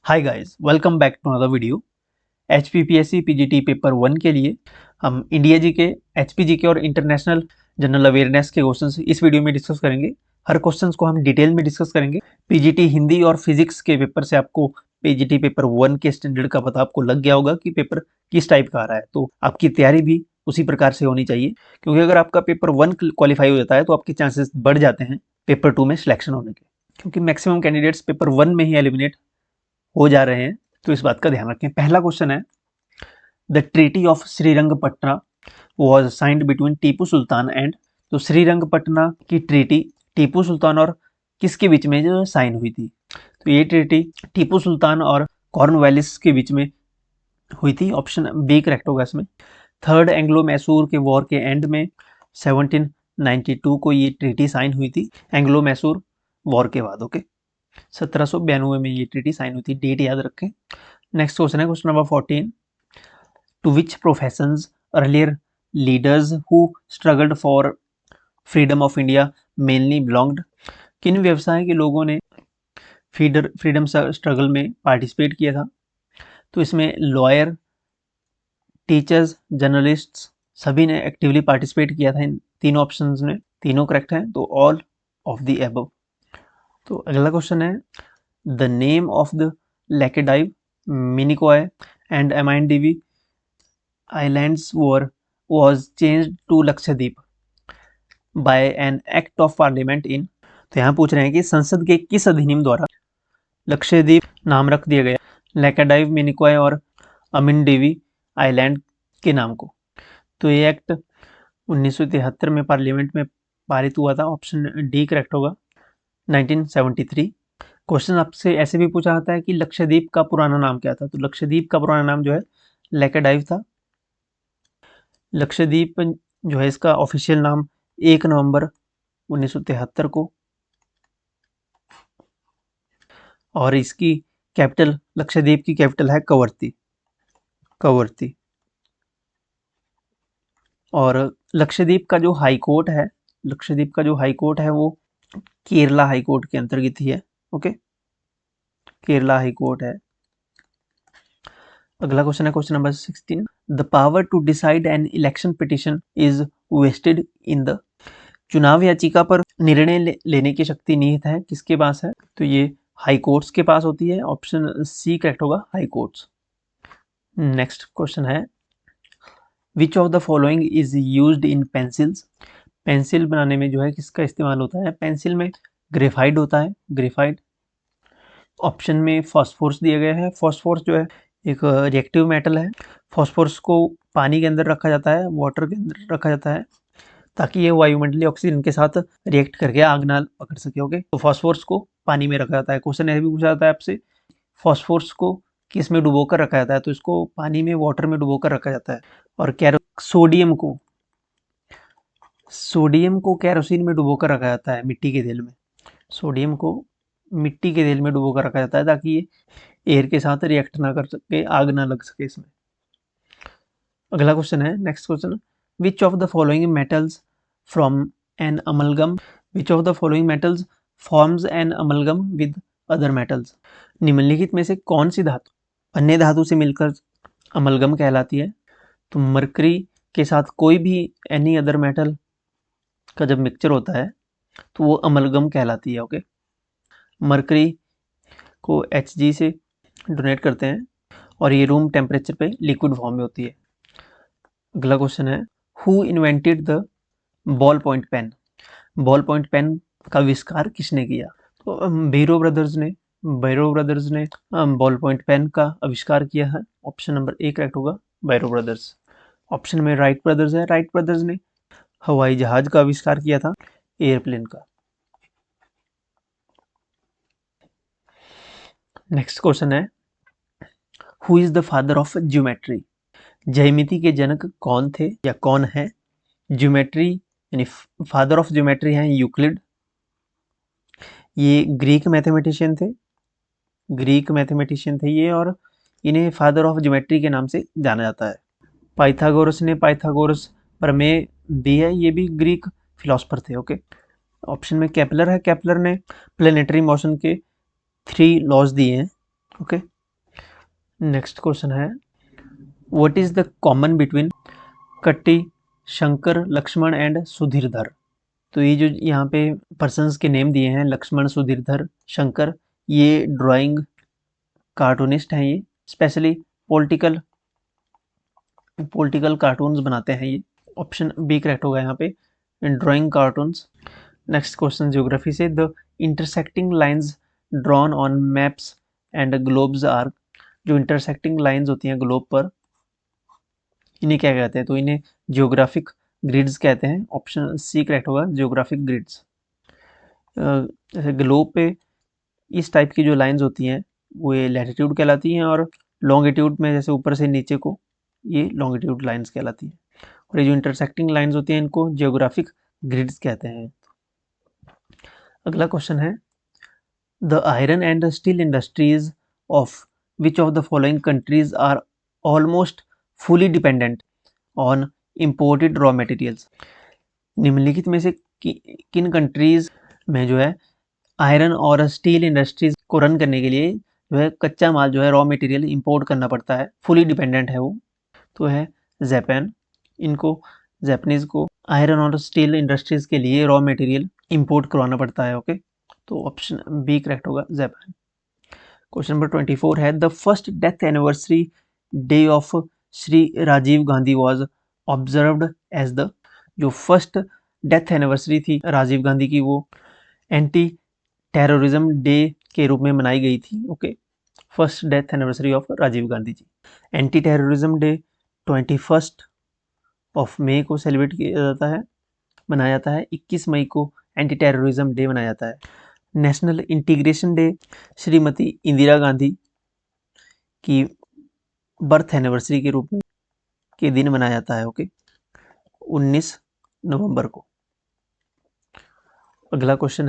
Hi guys, welcome back to another video. HPPSC PGT paper 1 के लिए हम India जी के, HPG के और इंटरनेशनल जनरल अवेयरनेस के क्वेश्चंस इस वीडियो में डिस्कस करेंगे। हर क्वेश्चंस को हम डिटेल में डिस्कस करेंगे। PGT हिंदी और फिजिक्स के पेपर से आपको PGT पेपर 1 के स्टैंडर्ड का पता आपको लग गया होगा कि पेपर किस टाइप का आ रहा है, तो आपकी तैयारी भी उसी प्रकार से होनी चाहिए, क्योंकि अगर आपका पेपर 1 क्वालिफाई हो जाता है तो आपके चांसेस बढ़ जाते हैं पेपर 2 में सिलेक्शन होने के, क्योंकि मैक्सिमम कैंडिडेट्स पेपर 1 में ही एलिमिनेट हो जा रहे हैं। तो इस बात का ध्यान रखें। पहला क्वेश्चन है, the treaty of Srirangapatna was signed between Tipu sultan and. तो श्रीरंगपटना की ट्रीटी टीपू सुल्तान और किसके बीच में जो साइन हुई थी? तो ये ट्रीटी टीपू सुल्तान और कॉर्नवालिस के बीच में हुई थी। ऑप्शन बी करेक्ट होगा इसमें। थर्ड एंग्लो मैसूर के वॉर के एंड में 1792 को ये ट्रीटी साइन हुई थी, एंग्लो मैसूर वॉर के बाद। ओके, 1792 में ये ट्रीटी साइन हुई थी, डेट याद रखें। नेक्स्ट क्वेश्चन है question number 14, to which professions earlier leaders who struggled for freedom of India mainly belonged. किन व्यवसाय के लोगों ने फ्रीडम स्ट्रगल में पार्टिसिपेट किया था? तो इसमें लॉयर, टीचर्स, जर्नलिस्ट्स सभी ने एक्टिवली पार्टिसिपेट किया था इन तीनों ऑप्शंस में। तीनों करेक्ट हैं, तो ऑल ऑफ द एबव। तो अगला क्वेश्चन है, the name of the Laccadive, Minicoy and Amindivi islands was changed to Lakshadweep by an act of parliament in। तो यहाँ पूछ रहे हैं कि संसद के किस अधिनियम द्वारा लक्षद्वीप नाम रख दिया गया लेकेडाइव, मिनिकॉय और अमिंडीवी आइलैंड के नाम को? तो ये एक्ट 1973 में पार्लियामेंट में पारित हुआ था। ऑप्शन डी करेक्ट होगा, 1973। क्वेश्चन आपसे ऐसे भी पूछा जाता है कि लक्षद्वीप का पुराना नाम क्या था? तो लक्षद्वीप का पुराना नाम जो है लेकेडाइव था। लक्षद्वीप जो है इसका ऑफिशियल नाम 1 नवंबर 1973 को, और इसकी कैपिटल, लक्षद्वीप की कैपिटल है कवरत्ती। और लक्षद्वीप का जो हाई कोर्ट है, वो केरला हाई कोर्ट के अंतर्गत ही है। ओके, केरला हाई कोर्ट है। अगला क्वेश्चन है question number 16, the power to decide an election petition is vested in the. चुनाव याचिका पर निर्णय लेने की शक्ति निहित है किसके पास है? तो ये हाई कोर्ट्स के पास होती है। ऑप्शन सी करेक्ट होगा, हाई कोर्ट्स। नेक्स्ट क्वेश्चन है, विच of the following is used in pencils. Pencil बनाने में जो है किसका इस्तेमाल होता है? पेंसिल में ग्रेफाइट होता है, ग्रेफाइट। ऑप्शन में फॉस्फोरस दिया गया है। फॉस्फोरस जो है एक रिएक्टिव मेटल है। फॉस्फोरस को पानी के अंदर रखा जाता है, वाटर के अंदर रखा जाता है, ताकि ये वायुमंडलीय ऑक्सीजन के साथ रिएक्ट करके आग ना पकड़ सके। ओके, तो फॉस्फोरस को पानी में रखा जाता है। क्वेश्चन ऐसे भी पूछा जाता है आपसे, फॉस्फोरस को किस में डुबो कर रखा जाता है? तो इसको पानी में, वाटर में डुबो कर रखा जाता है। और सोडियम को कैरोसिन में डुबो कर रखा जाता है, मिट्टी के तेल में। सोडियम को मिट्टी के तेल में डुबो कर रखा जाता है ताकि ये एयर के साथ रिएक्ट ना कर सके, आग ना लग सके इसमें। अगला क्वेश्चन है, next question, which of the following metals from an amalgam, which of the following metals forms an amalgam with other metals. निम्नलिखित में से कौन सी धातु अन्य धातु से मिलकर अमलगम कहलाती है? तो मरकरी के साथ कोई भी एनी अदर मेटल का जब मिक्सचर होता है तो वो अमलगम कहलाती है। ओके, मरकरी को Hg से डोनेट करते हैं और ये रूम टेम्परेचर पे लिक्विड फॉर्म में होती है। अगला क्वेश्चन है, who invented the ball point pen. Ball point pen का आविष्कार किसने किया? तो बैरो ब्रदर्स ने बॉल पॉइंट पेन का आविष्कार किया है। ऑप्शन नंबर ए करेक्ट होगा, बैरो ब्रदर्स। ऑप्शन में राइट ब्रदर्स है, राइट ब्रदर्स ने हवाई जहाज का आविष्कार किया था, एयरप्लेन का। नेक्स्ट क्वेश्चन है, who is the father of geometry. ज्यामिति के जनक कौन थे या कौन है? ज्योमेट्री यानी फादर ऑफ ज्योमेट्री हैं यूक्लिड। ये ग्रीक मैथमेटिशियन थे ये, और इन्हें फादर ऑफ ज्योमेट्री के नाम से जाना जाता है। पाइथागोरस प्रमेय भी है, ये भी ग्रीक फिलोसफर थे। ओके, ऑप्शन में केपलर है, केपलर ने प्लेनेटरी मोशन के 3 लॉज दिए हैं। ओके, नेक्स्ट क्वेश्चन है, what is the common between कट्टी, शंकर, लक्ष्मण एंड सुधीरधर? तो ये जो यहाँ पे पर्सन्स के नेम दिए हैं, लक्ष्मण, सुधीरधर, शंकर, ये ड्राइंग कार्टूनिस्ट हैं। ये स्पेशली पॉलिटिकल पॉलिटिकल कार्टून्स बनाते हैं ये। ऑप्शन बी करेक्ट होगा यहाँ पे, drawing cartoons. Next question geography से, the intersecting lines drawn on maps and globes are, जो इंटरसेक्टिंग लाइंस होती हैं ग्लोब पर, इन्हें क्या कहते हैं? तो इन्हें जियोग्राफिक ग्रिड्स कहते हैं। ऑप्शन सी करेक्ट होगा, जियोग्राफिक ग्रिड्स। जैसे ग्लोब पे इस टाइप की जो लाइंस होती हैं वो ये लैटिट्यूड कहलाती हैं, और लॉन्गिट्यूड में जैसे ऊपर से नीचे को ये लॉन्गिट्यूड लाइंस कहलाती हैं, और ये जो इंटरसेक्टिंग लाइंस होती हैं इनको जियोग्राफिक ग्रिड्स कहते हैं। अगला क्वेश्चन है, the iron and steel industries of which of the following countries are almost fully dependent on imported raw materials? निम्नलिखित में से किन कंट्रीज में जो है आयरन और स्टील इंडस्ट्रीज को रन करने के लिए जो है कच्चा माल जो है रॉ मटेरियल इंपोर्ट करना पड़ता है, फुली डिपेंडेंट है वो? तो है जापान। इनको जापानीज को आयरन और स्टील इंडस्ट्रीज के लिए रॉ मटेरियल इंपोर्ट करवाना पड़ता है। ओके, तो ऑप्शन बी करेक्ट होगा, जापान। क्वेश्चन नंबर 24 है, the first death anniversary day of Shri Rajiv Gandhi was observed as the, जो फर्स्ट डेथ एनिवर्सरी थी राजीव गांधी की वो एंटी टेररिज्म डे के रूप में मनाई गई थी। Okay, first death anniversary of Rajiv Gandhi ji. Anti terrorism day 21 of May को सेलिब्रेट किया जाता है, मनाया जाता है। 21 मई को एंटी टेररिज्म डे मनाया जाता है। National integration day Shrimati Indira Gandhi की बर्थ एनिवर्सरी के रूप में के दिन मनाया जाता है। ओके, 19 नवंबर को। अगला क्वेश्चन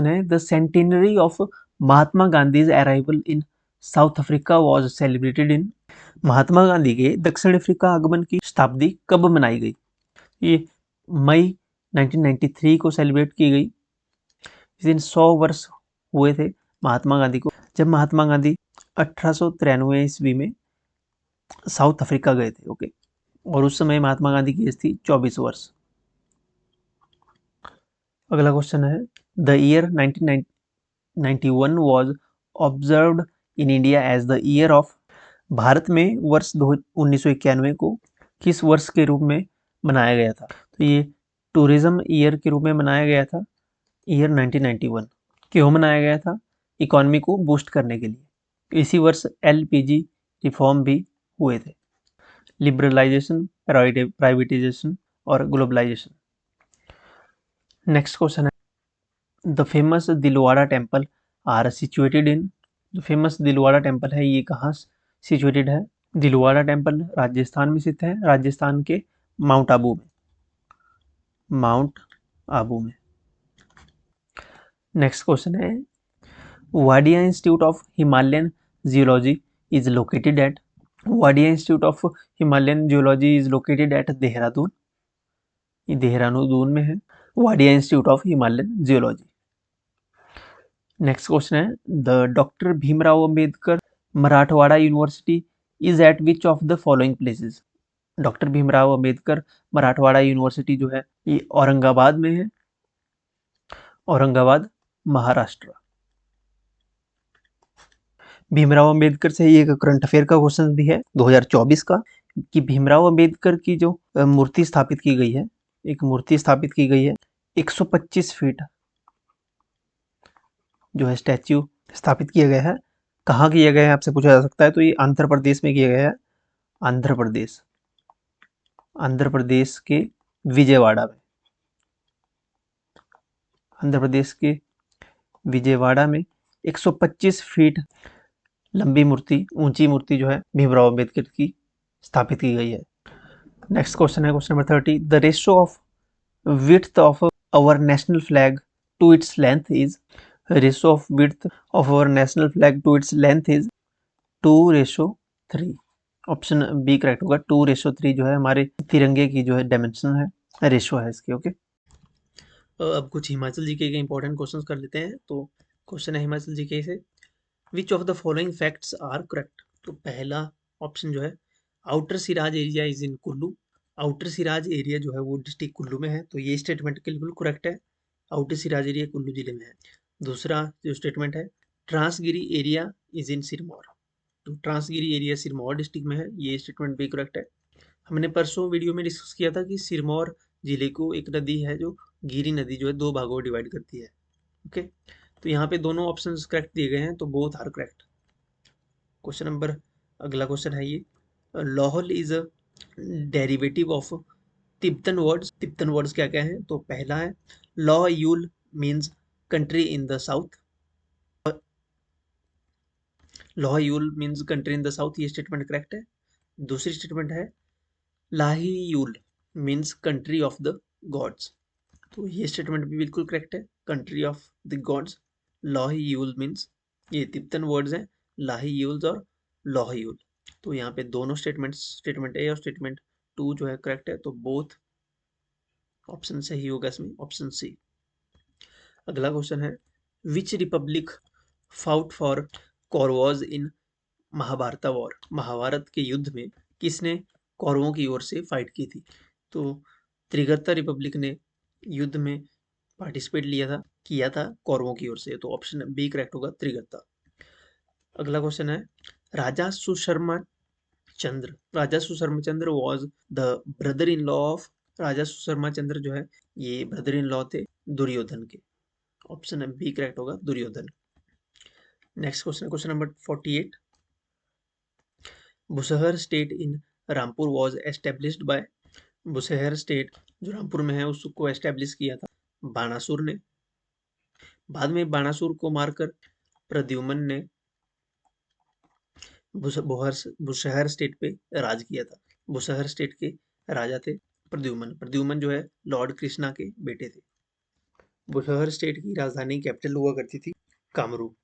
है the centenary of Mahatma Gandhi's arrival in South Africa was celebrated in, Mahatma Gandhi के दक्षिण अफ्रीका आगमन की शताब्दी कब मनाई गई? ये मई 1993 को सेलिब्रेट की गई। इस दिन 100 वर्ष हुए थे महात्मा गांधी को, जब महात्मा गांधी 1893 ईस्वी में साउथ अफ्रीका गए थे। ओके, और उस समय महात्मा गांधी की एज थी 24 वर्ष। अगला क्वेश्चन है, the year 1991 was observed in India as the year of, Bharat में वर्ष 1991 को किस वर्ष के रूप में मनाया गया था? तो ये टूरिज्म ईयर के रूप में मनाया गया था, ईयर 1991। क्यों मनाया गया था? इकोनॉमी को बूस्ट करने के लिए। इसी वर्ष LPG रिफॉर्म भी हुए थे, लिबरलाइजेशन, प्राइवेटाइजेशन और ग्लोबलाइजेशन। नेक्स्ट क्वेश्चन है, the famous Dilwara temple are situated in, जो फेमस दिलवाड़ा टेम्पल है ये कहाँ सिचुएटेड है? दिलवाड़ा टेम्पल राजस्थान में स्थित है, राजस्थान के माउंट आबू में। नेक्स्ट क्वेश्चन है, Wadia institute of Himalayan geology is located at, Wadia institute of Himalayan geology is located at Dehradun, ये देहरादून में है Wadia institute of Himalayan geology. Next question है, the doctor Bhimrao Ambedkar Marathwada university is at which of the following places? Doctor Bhimrao Ambedkar Marathwada university जो है ये औरंगाबाद में है, औरंगाबाद, महाराष्ट्र। भीमराव अंबेडकर से एक करंट अफेयर का क्वेश्चन भी है 2024 का, कि भीमराव अंबेडकर की जो मूर्ति स्थापित की गई है, एक मूर्ति स्थापित की गई है 125 फीट जो है स्टैच्यू स्थापित किया गया है, कहाँ किया गया है आपसे पूछा जा सकता है। तो ये आंध्र प्रदेश में किया गया है, आंध्र प्रदेश के विजयवाड़ा में, आंध्र प्रदेश के विजयवाड़ा में 125 फीट लंबी मूर्ति, ऊंची मूर्ति जो है भीमराव अंबेडकर की स्थापित की गई है। नेक्स्ट क्वेश्चन है question number 30, the ratio of width of our national flag to its length is, ratio of width of our national flag to its length is 2:3। Option B correct होगा, 2:3 जो है हमारे तिरंगे की जो है डायमेंशन है, रेशियो है इसकी। ओके, अब कुछ हिमाचल जीके के इंपॉर्टेंट क्वेश्चंस कर लेते हैं। तो क्वेश्चन है हिमाचल जीके से, which of the following facts are correct. तो पहला ऑप्शन जो है, outer Seraj area is in Kullu. Outer Seraj area जो है वो डिस्ट्रिक्ट कुल्लू में है, तो ये स्टेटमेंट बिल्कुल करेक्ट है। आउटर सिराज एरिया कुल्लू जिले में है। दूसरा जो स्टेटमेंट है, ट्रांसगिरी एरिया इज इन सिरमौर। तो ट्रांसगिरी एरिया सिरमौर डिस्ट्रिक्ट में है, ये स्टेटमेंट भी करेक्ट है। हमने परसों वीडियो में डिस्कस किया था कि सिरमौर जिले को एक नदी है जो गिरी नदी जो है दो भागों में डिवाइड करती है। ओके, तो यहाँ पे दोनों ऑप्शन करेक्ट दिए गए हैं, तो both are correct. Question number, अगला क्वेश्चन है ये, Lahaul is a derivative of Tibetan words. Tibetan words क्या क्या है? तो पहला है लॉ यूल means country in the south. लॉ यूल means country in the south, ये स्टेटमेंट करेक्ट है। दूसरी स्टेटमेंट है लाही यूल means country of the gods. तो ये स्टेटमेंट भी बिल्कुल करेक्ट है, कंट्री ऑफ द गॉड्स। लाही यूल मीन्स, ये तिब्बतन वर्ड्स हैं, लाही यूल्स और लाह यूल। तो यहाँ पे दोनों स्टेटमेंट्स, स्टेटमेंट ए और स्टेटमेंट टू जो है करेक्ट है, तो बोथ ऑप्शन सही होगा इसमें, ऑप्शन सी। अगला क्वेश्चन है, which republic fought for Kauravas in Mahabharata war. Mahabharata के युद्ध में किसने कौरवों की ओर से फाइट की थी? तो त्रिगर्ता रिपब्लिक ने युद्ध में पार्टिसिपेट किया था कौरवों की ओर से, तो ऑप्शन बी करेक्ट होगा, त्रिगर्ता। अगला क्वेश्चन है, Raja Susharma Chandra. Raja Susharma Chandra was the brother in law of. Raja Susharma Chandra जो है ये ब्रदर इन लॉ थे दुर्योधन के। ऑप्शन बी करेक्ट होगा, Duryodhana. Next question, question number 48, Bushahr state in Rampur was established by. Bushahr state जो रामपुर में है उसको एस्टेब्लिश किया था बाणासुर ने। बाद में बाणासुर को मारकर प्रद्युम्न ने बुसहर स्टेट पे राज किया था। बुसहर स्टेट के राजा थे प्रद्युम्न। प्रद्युम्न जो है लॉर्ड कृष्णा के बेटे थे। बुसहर स्टेट की राजधानी कैपिटल हुआ करती थी कामरू।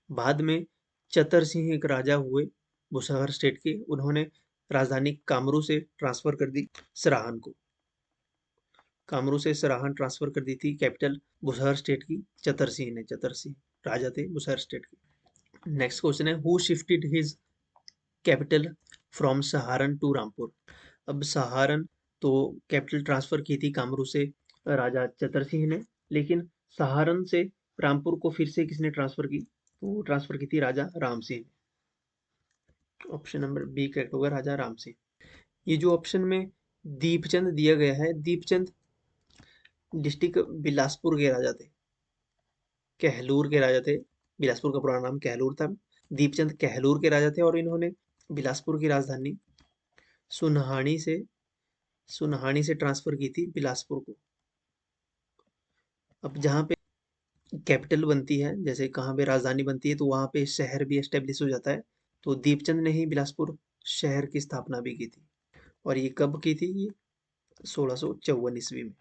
बाद में चतर सिंह एक राजा हुए बुसहर स्टेट के, उन्होंने राजधानी कामरू से ट्रांसफर कर दी सराहन को। कामरू से सराहन ट्रांसफर कर दी थी कैपिटल बुसहर स्टेट की चतर सिंह ने। चतर सिंह राजा थे बुसहर स्टेट के। नेक्स्ट क्वेश्चन है, who shifted his capital from Sarahan to Rampur. अब सहारन तो कैपिटल ट्रांसफर की थी कामरू से राजा चतर सिंह ने, लेकिन सहारन से रामपुर को फिर से किसने ट्रांसफर की? तो ट्रांसफर की थी Raja Ram Singh. Option number B correct होगा, राजा राम सिंह। ये जो ऑप्शन में दीपचंद दिया गया है, दीपचंद डिस्ट्रिक्ट बिलासपुर के राजा थे, कहलूर के राजा थे। बिलासपुर का पुराना नाम कहलूर था। दीपचंद कहलूर के राजा थे और इन्होंने बिलासपुर की राजधानी सुनहानी से ट्रांसफर की थी बिलासपुर को। अब जहाँ पे कैपिटल बनती है, जैसे कहाँ पे राजधानी बनती है, तो वहाँ पे शहर भी एस्टेब्लिश हो जाता है। तो दीपचंद ने ही बिलासपुर शहर की स्थापना भी की थी। और ये कब की थी? ये 1654 ईस्वी में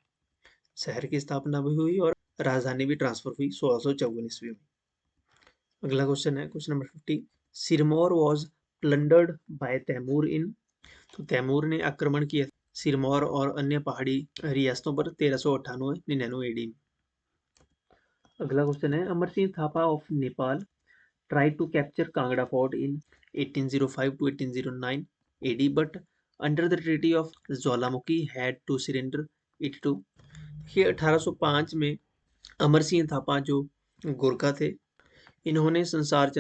शहर की स्थापना भी हुई और राजधानी भी ट्रांसफर हुई 1654 ईस्वी में। अगला क्वेश्चन है, question number 50, Sirmaur was plundered by Taimur in. तो तैमूर ने आक्रमण किया सिरमौर और अन्य पहाड़ी रियासतों पर 1398-99 एडी में। अगला क्वेश्चन है, Amar Singh Thapa of Nepal tried to capture Kangra Fort in 1805 to 1809 AD, but under the Treaty of Jwalamukhi had to surrender it to। ये 1805 में अमर सिंह थापा जो गोरखा थे, इन्होंने संसार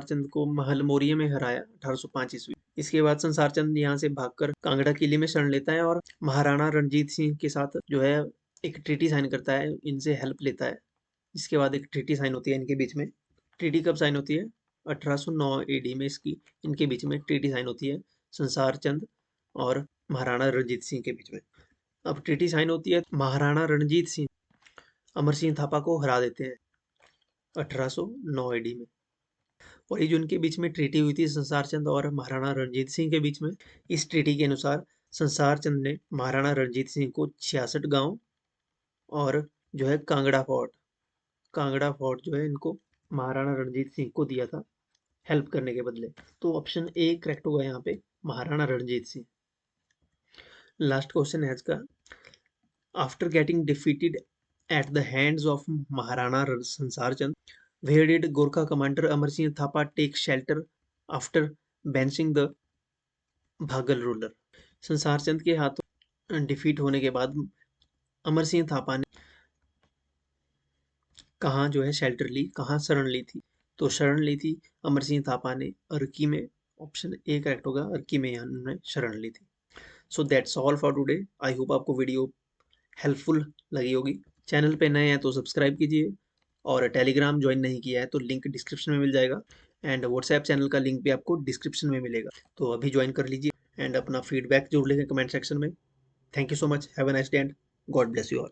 चंद को महल मौर्य में हराया 1805 ईस्वी। इसके बाद संसार चंद यहाँ से भागकर कांगड़ा किले में शरण लेता है और महाराणा रणजीत सिंह के साथ जो है एक ट्रीटी साइन करता है, इनसे हेल्प लेता है। इसके बाद एक ट्रीटी साइन होती है इनके बीच में। ट्रीटी कब साइन होती है? 1809 एडी में इसकी इनके बीच में ट्रीटी साइन होती है संसार चंद और महाराणा रणजीत सिंह के बीच में। अब ट्रीटी साइन होती है, महाराणा रणजीत सिंह अमर सिंह थापा को हरा देते हैं 1809 एडी में। और ये जो इनके बीच में ट्रीटी हुई थी संसार चंद और महाराणा रणजीत सिंह के बीच में, इस ट्रीटी के अनुसार संसार चंद ने महाराणा रणजीत सिंह को 66 गांव और जो है कांगड़ा फोर्ट जो है इनको महाराणा रणजीत सिंह को दिया था हेल्प करने के बदले। तो ऑप्शन ए करेक्ट होगा यहाँ पे, महाराणा रणजीत सिंह। लास्ट क्वेश्चन है आज का, after getting defeated at the hands of Maharana Sansar Chand? Where did Gorkha commander Amar Singh Thapa take shelter after benching the Bhagal ruler? संसार चंद के हाथों डिफीट होने के बाद अमर सिंह थापा ने कहाँ जो है शेल्टर ली, कहाँ शरण ली थी? तो शरण ली थी अमर सिंह थापा ने अर्की में। ऑप्शन ए करेक्ट होगा, अर्की में उन्होंने शरण ली थी। So that's all for today. I hope आपको वीडियो हेल्पफुल लगी होगी। चैनल पे नए हैं तो सब्सक्राइब कीजिए, और टेलीग्राम ज्वाइन नहीं किया है तो लिंक डिस्क्रिप्शन में मिल जाएगा, एंड व्हाट्सएप चैनल का लिंक भी आपको डिस्क्रिप्शन में मिलेगा, तो अभी ज्वाइन कर लीजिए एंड अपना फीडबैक जरूर लिखें कमेंट सेक्शन में। Thank you so much, have a nice day and God bless you all.